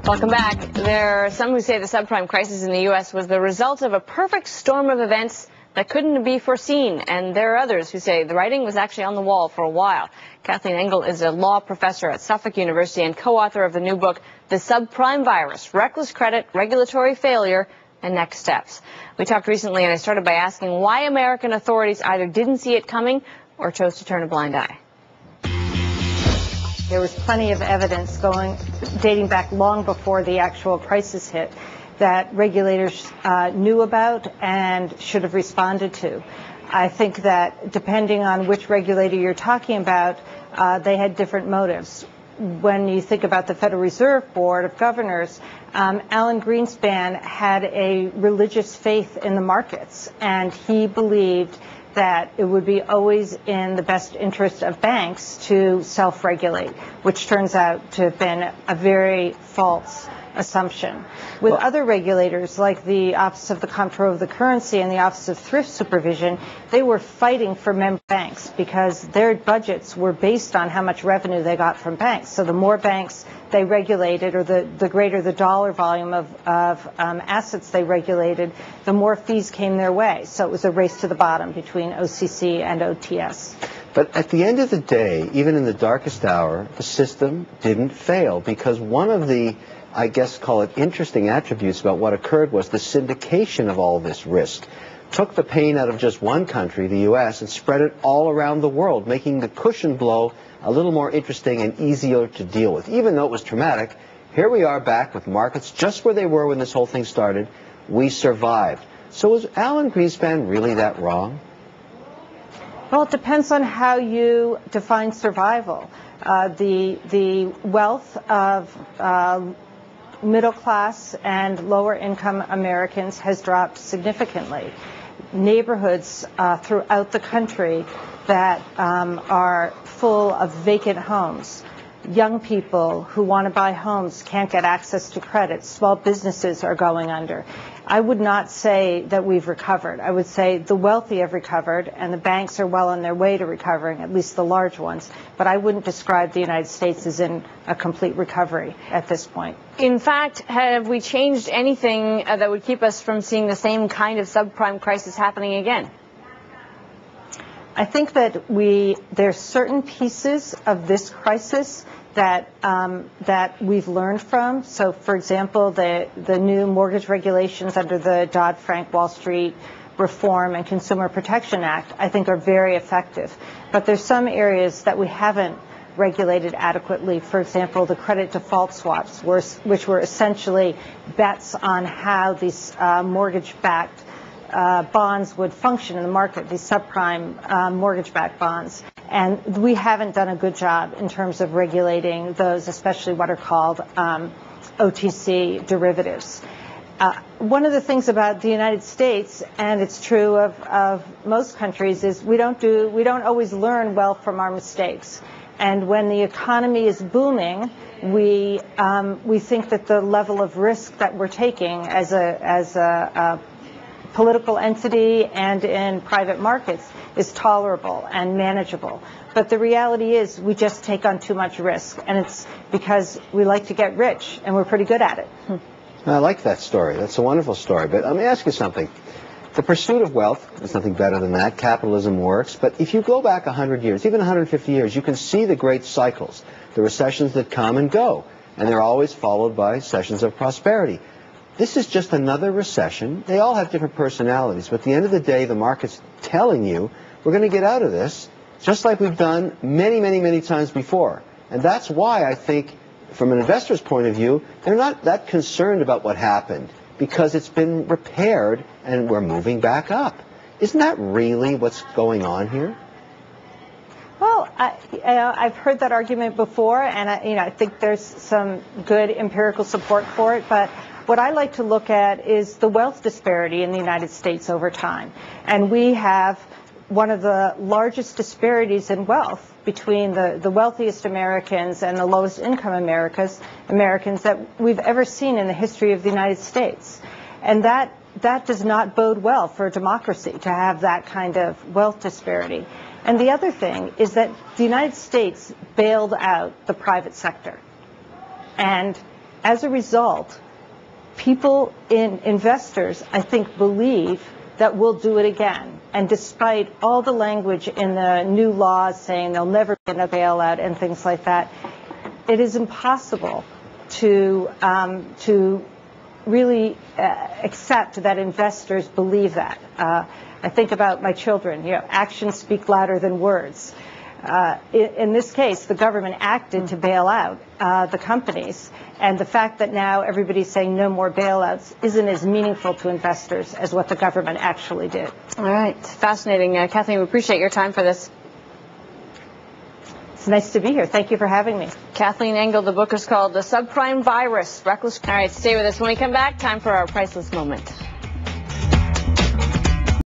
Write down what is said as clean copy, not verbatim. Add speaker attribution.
Speaker 1: Welcome back. There are some who say the subprime crisis in the U.S. was the result of a perfect storm of events that couldn't be foreseen. And there are others who say the writing was actually on the wall for a while. Kathleen Engel is a law professor at Suffolk University and co-author of the new book, The Subprime Virus, Reckless Credit, Regulatory Failure, and Next Steps. We talked recently, and I started by asking why American authorities either didn't see it coming or chose to turn a blind eye.
Speaker 2: There was plenty of evidence dating back long before the actual crisis hit that regulators knew about and should have responded to. I think that depending on which regulator you're talking about, they had different motives. When you think about the Federal Reserve Board of Governors, Alan Greenspan had a religious faith in the markets, and he believed that it would be always in the best interest of banks to self-regulate, which turns out to have been a very false assumption. With other regulators, like the Office of the Comptroller of the Currency and the Office of Thrift Supervision, they were fighting for member banks because their budgets were based on how much revenue they got from banks. So the more banks they regulated, or the greater the dollar volume of assets they regulated, the more fees came their way. So it was a race to the bottom between OCC and OTS.
Speaker 3: But at the end of the day, even in the darkest hour, the system didn't fail, because one of the, I guess, call it interesting attributes about what occurred was the syndication of all this risk. Took the pain out of just one country, the U.S., and spread it all around the world, making the cushion blow a little more interesting and easier to deal with. Even though it was traumatic, here we are back with markets just where they were when this whole thing started. We survived. So was Alan Greenspan really that wrong?
Speaker 2: Well, it depends on how you define survival. The wealth of middle class and lower income Americans has dropped significantly. Neighborhoods throughout the country that are full of vacant homes. Young people who want to buy homes can't get access to credit. Small businesses are going under. I would not say that we've recovered. I would say the wealthy have recovered, and the banks are well on their way to recovering, at least the large ones. But I wouldn't describe the United States as in a complete recovery at this point.
Speaker 1: In fact, have we changed anything that would keep us from seeing the same kind of subprime crisis happening again?
Speaker 2: I think that there's certain pieces of this crisis that we've learned from. So, for example, the new mortgage regulations under the Dodd-Frank Wall Street Reform and Consumer Protection Act, I think, are very effective. But there's some areas that we haven't regulated adequately. For example, the credit default swaps, which were essentially bets on how these mortgage-backed bonds would function in the market, these subprime mortgage-backed bonds. And we haven't done a good job in terms of regulating those, especially what are called OTC derivatives. One of the things about the United States, and it's true of most countries, is we don't always learn well from our mistakes. And when the economy is booming, we think that the level of risk that we're taking as a political entity and in private markets is tolerable and manageable. But the reality is we just take on too much risk, and it's because we like to get rich, and we're pretty good at it.
Speaker 3: I like that story. That's a wonderful story. But let me ask you something. The pursuit of wealth, there's nothing better than that. Capitalism works. But if you go back 100 years, even 150 years, you can see the great cycles, the recessions that come and go, and they're always followed by sessions of prosperity. This is just another recession. They all have different personalities, but at the end of the day, the market's telling you we're going to get out of this, just like we've done many, many, many times before. And that's why I think, from an investor's point of view, they're not that concerned about what happened, because it's been repaired and we're moving back up. Isn't that really what's going on here?
Speaker 2: Well, I've heard that argument before, and I think there's some good empirical support for it, but what I like to look at is the wealth disparity in the United States over time. And we have one of the largest disparities in wealth between the wealthiest Americans and the lowest income Americans that we've ever seen in the history of the United States. And that does not bode well for a democracy, to have that kind of wealth disparity. And the other thing is that the United States bailed out the private sector. And as a result, investors, I think, believe that we'll do it again. And despite all the language in the new laws saying there'll never be a bailout and things like that, it is impossible to really accept that investors believe that. I think about my children. Actions speak louder than words. In this case, the government acted to bail out the companies, and the fact that now everybody's saying no more bailouts isn't as meaningful to investors as what the government actually did.
Speaker 1: All right. Fascinating. Kathleen, we appreciate your time for this.
Speaker 2: It's nice to be here. Thank you for having me.
Speaker 1: Kathleen Engel, the book is called The Subprime Virus, Reckless. All right, stay with us. When we come back, time for our priceless moment.